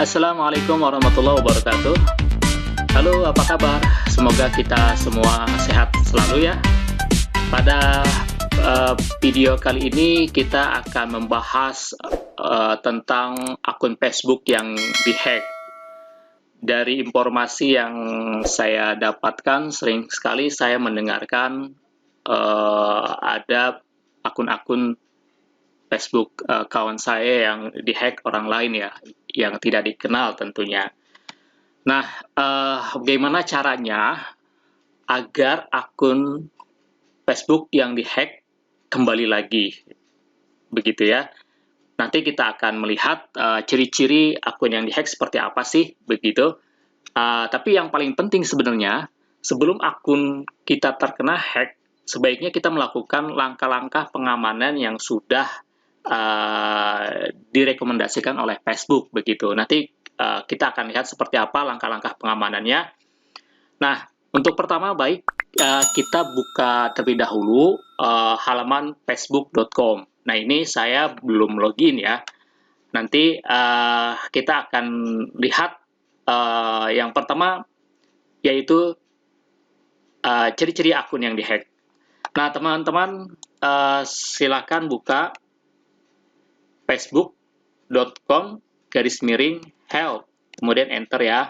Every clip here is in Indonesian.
Assalamualaikum warahmatullahi wabarakatuh. Halo, apa kabar? Semoga kita semua sehat selalu ya. Pada video kali ini kita akan membahas tentang akun Facebook yang dihack. Dari informasi yang saya dapatkan, sering sekali saya mendengarkan ada akun-akun Facebook kawan saya yang dihack orang lain ya, yang tidak dikenal tentunya. Nah, bagaimana caranya agar akun Facebook yang dihack kembali lagi, begitu ya. Nanti kita akan melihat ciri-ciri akun yang dihack seperti apa sih, begitu. Tapi yang paling penting sebenarnya, sebelum akun kita terkena hack, sebaiknya kita melakukan langkah-langkah pengamanan yang sudah direkomendasikan oleh Facebook, begitu. Nanti kita akan lihat seperti apa langkah-langkah pengamanannya. Nah, untuk pertama kita buka terlebih dahulu halaman facebook.com. Nah, ini saya belum login ya. Nanti kita akan lihat yang pertama yaitu ciri-ciri akun yang dihack. Nah, teman-teman silakan buka facebook.com/help, kemudian enter ya.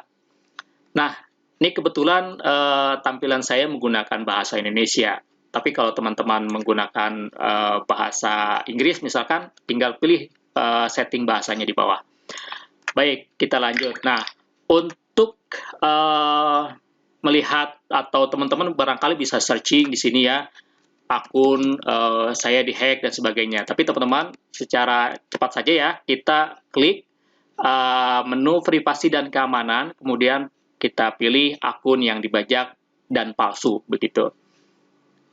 Nah, ini kebetulan tampilan saya menggunakan bahasa Indonesia. Tapi kalau teman-teman menggunakan bahasa Inggris misalkan, tinggal pilih setting bahasanya di bawah. Baik, kita lanjut. Nah, untuk melihat atau teman-teman barangkali bisa searching di sini ya, akun saya dihack dan sebagainya. Tapi teman-teman secara cepat saja ya, kita klik menu privasi dan keamanan, kemudian kita pilih akun yang dibajak dan palsu, begitu.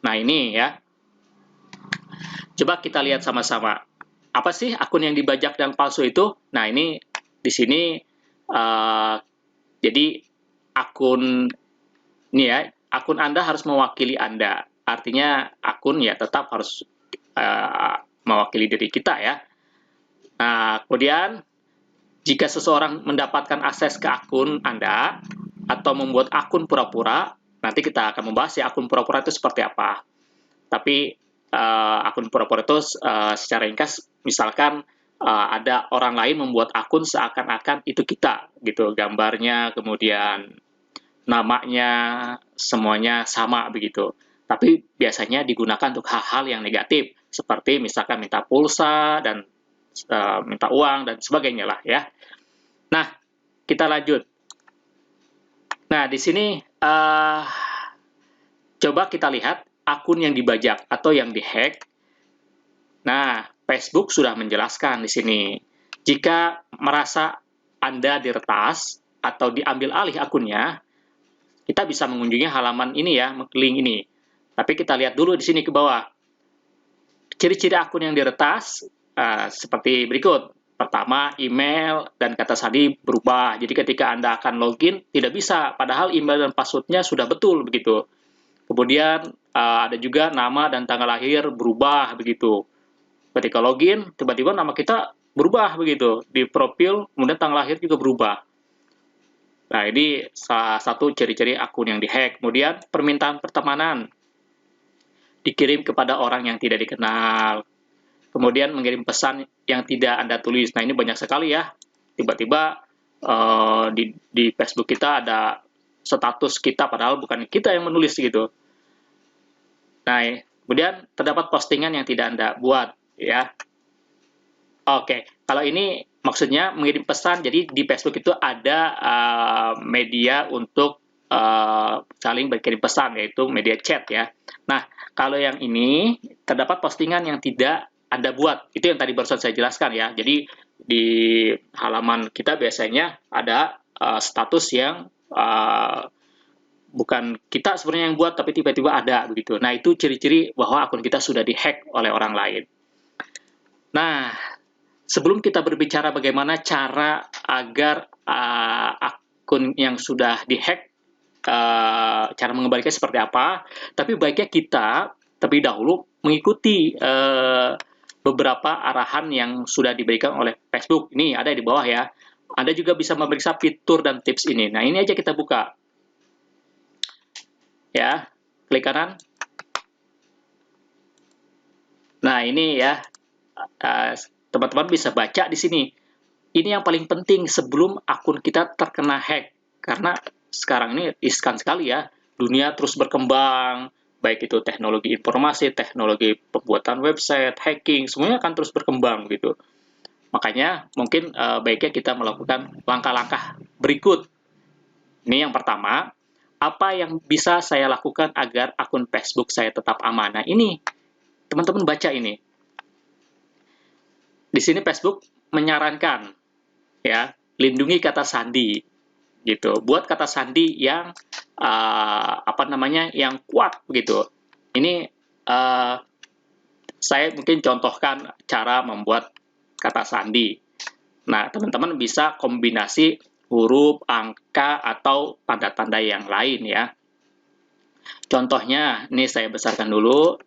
Nah, ini ya. Coba kita lihat sama-sama. Apa sih akun yang dibajak dan palsu itu? Nah, ini di sini jadi akun ini ya, akun Anda harus mewakili Anda. Artinya akun ya tetap harus mewakili diri kita ya. Nah, kemudian jika seseorang mendapatkan akses ke akun Anda atau membuat akun pura-pura, nanti kita akan membahas ya akun pura-pura itu seperti apa. Tapi akun pura-pura itu secara ringkas, misalkan ada orang lain membuat akun seakan-akan itu kita, gitu, gambarnya, kemudian namanya, semuanya sama begitu. Tapi biasanya digunakan untuk hal-hal yang negatif, seperti misalkan minta pulsa dan minta uang dan sebagainya lah ya. Nah, kita lanjut. Nah, di sini coba kita lihat akun yang dibajak atau yang dihack. Nah, Facebook sudah menjelaskan di sini. Jika merasa Anda diretas atau diambil alih akunnya, kita bisa mengunjungi halaman ini ya, link ini. Tapi kita lihat dulu di sini ke bawah. Ciri-ciri akun yang diretas seperti berikut. Pertama, email dan kata sandi berubah. Jadi ketika Anda akan login, tidak bisa. Padahal email dan passwordnya sudah betul begitu. Kemudian ada juga nama dan tanggal lahir berubah begitu. Ketika login, tiba-tiba nama kita berubah begitu. Di profil, kemudian tanggal lahir juga berubah. Nah, ini salah satu ciri-ciri akun yang dihack. Kemudian permintaan pertemanan dikirim kepada orang yang tidak dikenal. Kemudian mengirim pesan yang tidak Anda tulis. Nah, ini banyak sekali ya. Tiba-tiba di Facebook kita ada status kita, padahal bukan kita yang menulis gitu. Nah, kemudian terdapat postingan yang tidak Anda buat ya. Oke, kalau ini maksudnya mengirim pesan, jadi di Facebook itu ada media untuk saling berkirim pesan, yaitu media chat ya. Nah, kalau yang ini terdapat postingan yang tidak Anda buat, itu yang tadi barusan saya jelaskan ya. Jadi di halaman kita biasanya ada status yang bukan kita sebenarnya yang buat, tapi tiba-tiba ada begitu. Nah, itu ciri-ciri bahwa akun kita sudah dihack oleh orang lain. Nah, sebelum kita berbicara bagaimana cara agar akun yang sudah dihack, cara mengembalikannya seperti apa, tapi baiknya kita terlebih dahulu mengikuti beberapa arahan yang sudah diberikan oleh Facebook. Ini ada di bawah ya. Anda juga bisa memeriksa fitur dan tips ini. Nah, ini aja kita buka. Ya, klik kanan. Nah, ini ya, teman-teman bisa baca di sini. Ini yang paling penting sebelum akun kita terkena hack. Karena sekarang ini riskan sekali ya, dunia terus berkembang, baik itu teknologi informasi, teknologi pembuatan website, hacking, semuanya akan terus berkembang gitu. Makanya mungkin baiknya kita melakukan langkah-langkah berikut. Ini yang pertama, apa yang bisa saya lakukan agar akun Facebook saya tetap aman? Nah, ini teman-teman baca ini. Di sini Facebook menyarankan ya, lindungi kata sandi gitu. Buat kata sandi yang yang kuat gitu. Ini saya mungkin contohkan cara membuat kata sandi. Nah, teman-teman bisa kombinasi huruf, angka, atau tanda-tanda yang lain ya. Contohnya, ini saya besarkan dulu.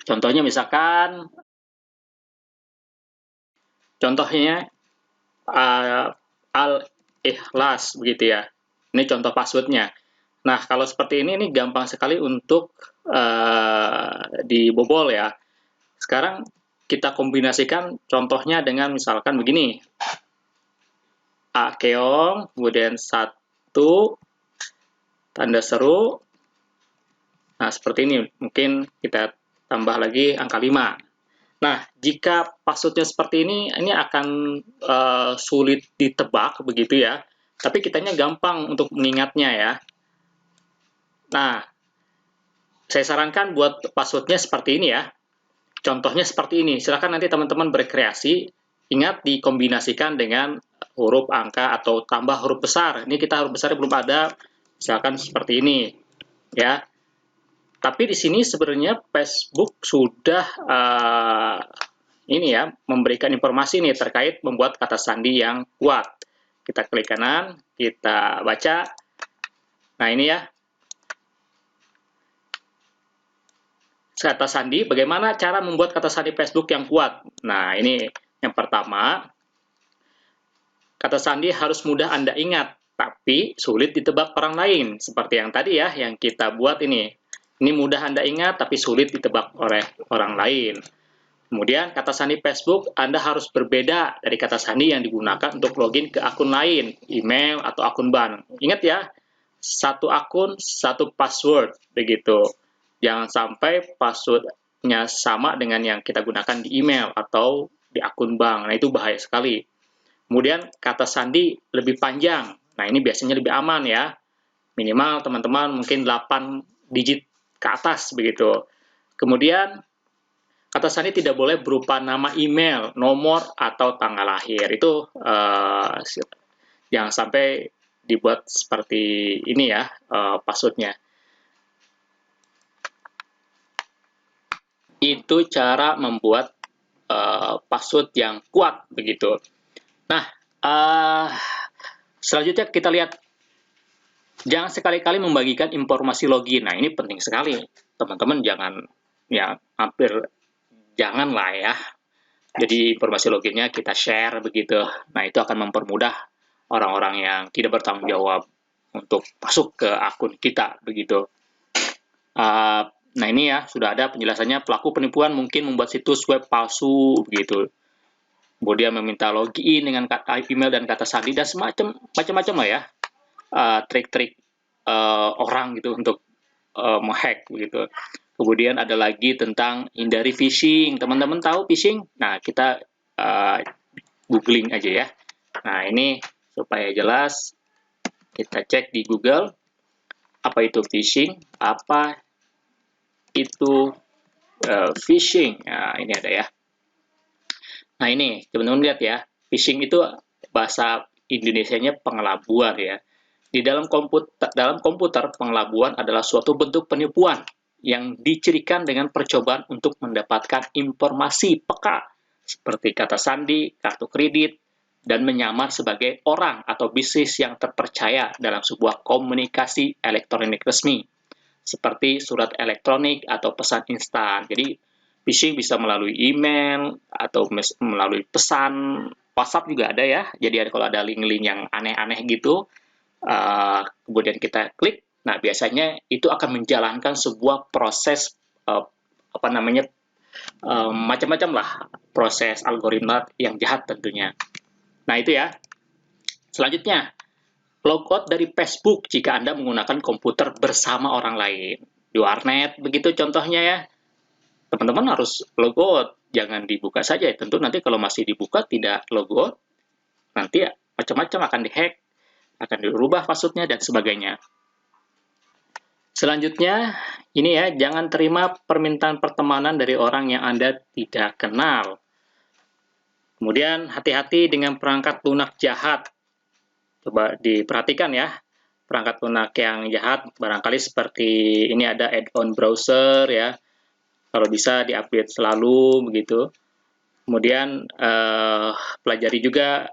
Contohnya misalkan, contohnya Al-Ikhlas begitu ya. Ini contoh passwordnya. Nah, kalau seperti ini gampang sekali untuk dibobol ya. Sekarang kita kombinasikan contohnya dengan misalkan begini. Akeong, kemudian 1, tanda seru. Nah, seperti ini. Mungkin kita tambah lagi angka 5. Nah, jika passwordnya seperti ini akan sulit ditebak begitu ya. Tapi kitanya gampang untuk mengingatnya ya. Nah, saya sarankan buat passwordnya seperti ini ya. Contohnya seperti ini. Silakan nanti teman-teman berkreasi. Ingat dikombinasikan dengan huruf, angka, atau tambah huruf besar. Ini kita huruf besarnya belum ada. Misalkan seperti ini. Ya. Tapi di sini sebenarnya Facebook sudah memberikan informasi nih terkait membuat kata sandi yang kuat. Kita klik kanan, kita baca. Nah, ini ya. Kata sandi, bagaimana cara membuat kata sandi Facebook yang kuat? Nah, ini yang pertama. Kata sandi harus mudah Anda ingat, tapi sulit ditebak orang lain. Seperti yang tadi ya, yang kita buat ini. Ini mudah Anda ingat, tapi sulit ditebak oleh orang lain. Kemudian, kata sandi Facebook Anda harus berbeda dari kata sandi yang digunakan untuk login ke akun lain, email, atau akun bank. Ingat ya, satu akun, satu password, begitu. Jangan sampai passwordnya sama dengan yang kita gunakan di email atau di akun bank. Nah, itu bahaya sekali. Kemudian, kata sandi lebih panjang. Nah, ini biasanya lebih aman ya. Minimal teman-teman mungkin 8 digit ke atas, begitu. Kemudian, kata sandi tidak boleh berupa nama email, nomor, atau tanggal lahir. Itu jangan sampai dibuat seperti ini ya, passwordnya. Itu cara membuat password yang kuat, begitu. Nah, selanjutnya kita lihat, jangan sekali-kali membagikan informasi login. Nah, ini penting sekali. Teman-teman jangan, ya hampir janganlah ya. Jadi informasi loginnya kita share begitu. Nah, itu akan mempermudah orang-orang yang tidak bertanggung jawab untuk masuk ke akun kita begitu. Nah, ini ya sudah ada penjelasannya. Pelaku penipuan mungkin membuat situs web palsu begitu. Kemudian meminta login dengan email dan kata sandi dan macam-macam lah ya. Trik-trik orang gitu untuk menghack begitu. Kemudian ada lagi tentang hindari phishing. Teman-teman tahu phishing? Nah, kita googling aja ya. Nah, ini supaya jelas kita cek di Google apa itu phishing, apa itu phishing. Nah, ini ada ya. Nah, ini teman-teman lihat ya. Phishing itu bahasa Indonesianya pengelabuan ya. Di dalam komputer, pengelabuan adalah suatu bentuk penipuan yang dicirikan dengan percobaan untuk mendapatkan informasi peka seperti kata sandi, kartu kredit, dan menyamar sebagai orang atau bisnis yang terpercaya dalam sebuah komunikasi elektronik resmi seperti surat elektronik atau pesan instan. Jadi phishing bisa melalui email atau melalui pesan WhatsApp juga ada ya. Jadi kalau ada link-link yang aneh-aneh gitu, kemudian kita klik, nah biasanya itu akan menjalankan sebuah proses macam-macam lah, proses algoritma yang jahat tentunya. Nah itu ya. Selanjutnya, logout dari Facebook jika Anda menggunakan komputer bersama orang lain. Di warnet, begitu contohnya ya. Teman-teman harus logout, jangan dibuka saja. Tentu nanti kalau masih dibuka tidak logout, nanti macam-macam akan dihack, akan dirubah passwordnya, dan sebagainya. Selanjutnya, ini ya, jangan terima permintaan pertemanan dari orang yang Anda tidak kenal. Kemudian, hati-hati dengan perangkat lunak jahat. Coba diperhatikan ya, perangkat lunak yang jahat barangkali seperti ini ada add-on browser ya, kalau bisa diupdate selalu begitu. Kemudian pelajari juga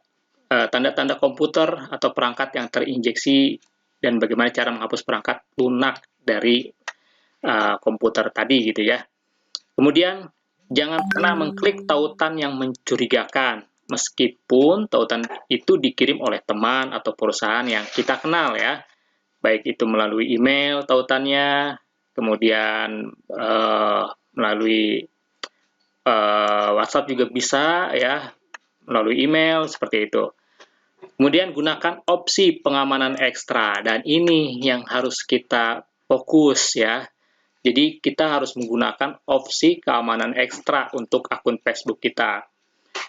tanda-tanda komputer atau perangkat yang terinjeksi dan bagaimana cara menghapus perangkat lunak dari komputer tadi gitu ya. Kemudian jangan pernah mengklik tautan yang mencurigakan meskipun tautan itu dikirim oleh teman atau perusahaan yang kita kenal ya, baik itu melalui email tautannya, kemudian melalui WhatsApp juga bisa ya, melalui email seperti itu. Kemudian gunakan opsi pengamanan ekstra, dan ini yang harus kita fokus ya. Jadi kita harus menggunakan opsi keamanan ekstra untuk akun Facebook kita.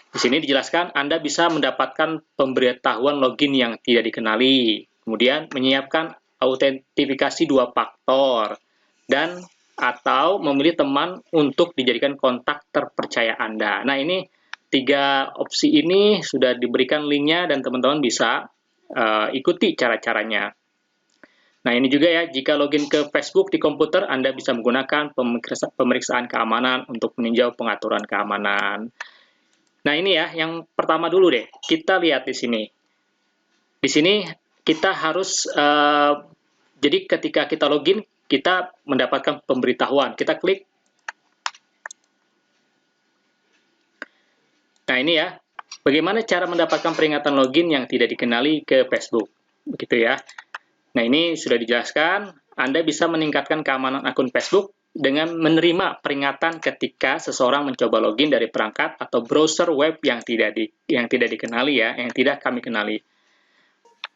Di sini dijelaskan Anda bisa mendapatkan pemberitahuan login yang tidak dikenali, kemudian menyiapkan autentifikasi 2 faktor, dan atau memilih teman untuk dijadikan kontak terpercaya Anda. Nah, ini 3 opsi ini sudah diberikan linknya dan teman-teman bisa ikuti cara-caranya. Nah, ini juga ya, jika login ke Facebook di komputer, Anda bisa menggunakan pemeriksaan keamanan untuk meninjau pengaturan keamanan. Nah, ini ya, yang pertama dulu deh. Kita lihat di sini. Di sini kita harus, jadi ketika kita login, kita mendapatkan pemberitahuan. Kita klik. Nah, ini ya, bagaimana cara mendapatkan peringatan login yang tidak dikenali ke Facebook. Begitu ya. Nah, ini sudah dijelaskan. Anda bisa meningkatkan keamanan akun Facebook dengan menerima peringatan ketika seseorang mencoba login dari perangkat atau browser web yang tidak dikenali ya, yang tidak kami kenali.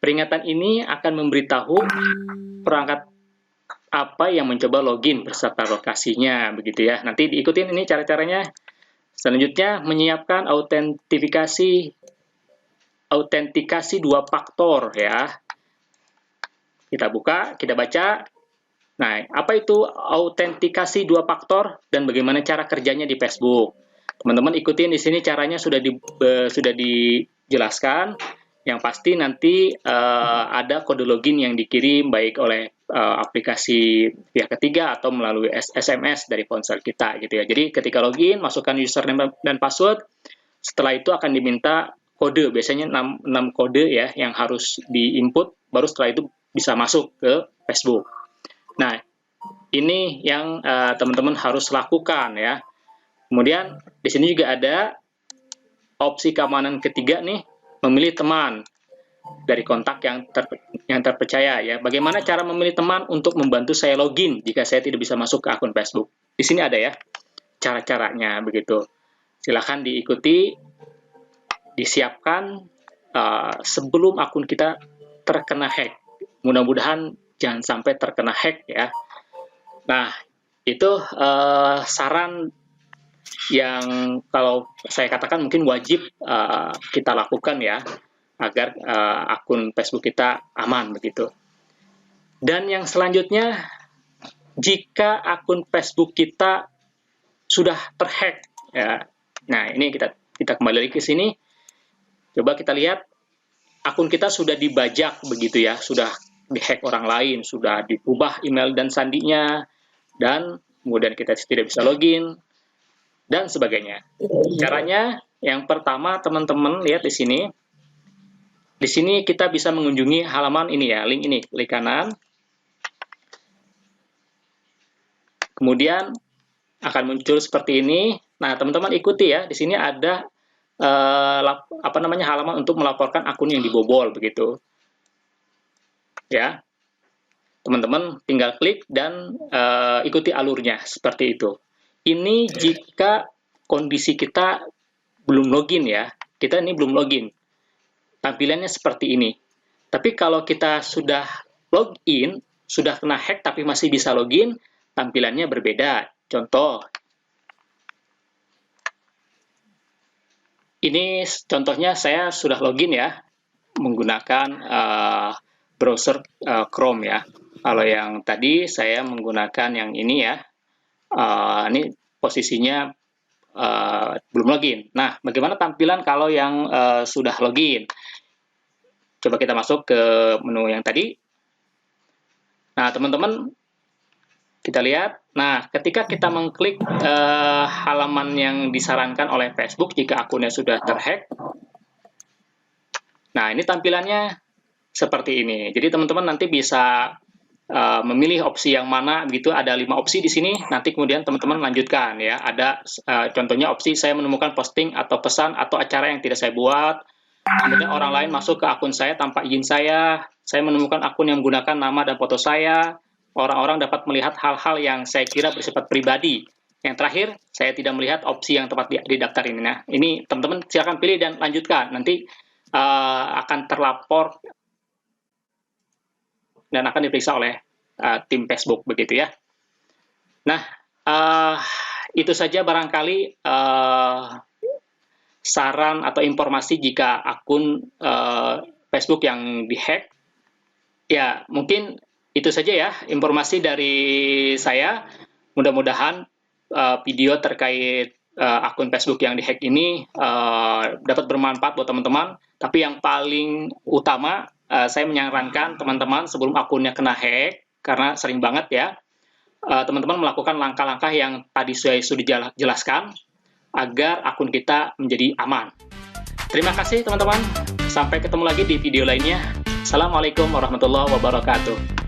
Peringatan ini akan memberitahu perangkat apa yang mencoba login beserta lokasinya, begitu ya. Nanti diikutin ini cara-caranya. Selanjutnya, menyiapkan autentikasi 2 faktor ya. Kita buka, kita baca. Nah, apa itu autentikasi 2 faktor dan bagaimana cara kerjanya di Facebook? Teman-teman ikutin di sini caranya sudah dijelaskan. Yang pasti nanti ada kode login yang dikirim baik oleh aplikasi pihak ketiga atau melalui SMS dari ponsel kita gitu ya. Jadi ketika login, masukkan username dan password. Setelah itu akan diminta kode, biasanya 6 kode ya yang harus diinput, baru setelah itu bisa masuk ke Facebook. Nah, ini yang teman-teman harus lakukan ya. Kemudian di sini juga ada opsi keamanan ketiga nih, memilih teman dari kontak yang terpercaya ya. Bagaimana cara memilih teman untuk membantu saya login jika saya tidak bisa masuk ke akun Facebook? Di sini ada ya cara-caranya begitu. Silahkan diikuti, disiapkan sebelum akun kita terkena hack. Mudah-mudahan jangan sampai terkena hack ya. Nah, itu saran yang kalau saya katakan mungkin wajib kita lakukan ya, agar akun Facebook kita aman begitu. Dan yang selanjutnya, jika akun Facebook kita sudah terhack ya. Nah, ini kita kembali lagi ke sini. Coba kita lihat akun kita sudah dibajak begitu ya, sudah dihack orang lain, sudah diubah email dan sandinya, dan kemudian kita tidak bisa login, dan sebagainya. Caranya, yang pertama teman-teman lihat di sini. Di sini kita bisa mengunjungi halaman ini ya, link ini, klik kanan. Kemudian akan muncul seperti ini. Nah, teman-teman ikuti ya. Di sini ada halaman untuk melaporkan akun yang dibobol begitu. Ya. Teman-teman tinggal klik dan ikuti alurnya seperti itu. Ini jika kondisi kita belum login ya. Kita ini belum login. Tampilannya seperti ini. Tapi kalau kita sudah login, sudah kena hack tapi masih bisa login, tampilannya berbeda. Contoh, ini contohnya saya sudah login ya, menggunakan browser Chrome ya. Kalau yang tadi saya menggunakan yang ini ya, ini posisinya belum login. Nah, bagaimana tampilan kalau yang sudah login? Coba kita masuk ke menu yang tadi. Nah, teman-teman, kita lihat. Nah, ketika kita mengklik halaman yang disarankan oleh Facebook jika akunnya sudah terhack, nah ini tampilannya seperti ini. Jadi teman-teman nanti bisa memilih opsi yang mana, begitu. Ada 5 opsi di sini. Nanti kemudian teman-teman lanjutkan ya. Ada contohnya opsi saya menemukan posting atau pesan atau acara yang tidak saya buat. Kemudian orang lain masuk ke akun saya tanpa izin saya. Saya menemukan akun yang menggunakan nama dan foto saya. Orang-orang dapat melihat hal-hal yang saya kira bersifat pribadi. Yang terakhir, saya tidak melihat opsi yang tepat di daftar ini. Nah, ini teman-teman silakan pilih dan lanjutkan. Nanti akan terlapor dan akan diperiksa oleh tim Facebook begitu ya. Nah, itu saja barangkali saran atau informasi jika akun Facebook yang dihack. Ya, mungkin itu saja ya informasi dari saya. Mudah-mudahan video terkait akun Facebook yang dihack ini dapat bermanfaat buat teman-teman. Tapi yang paling utama, saya menyarankan teman-teman sebelum akunnya kena hack, karena sering banget ya, teman-teman melakukan langkah-langkah yang tadi saya sudah jelaskan, agar akun kita menjadi aman. Terima kasih teman-teman. Sampai ketemu lagi di video lainnya. Assalamualaikum warahmatullahi wabarakatuh.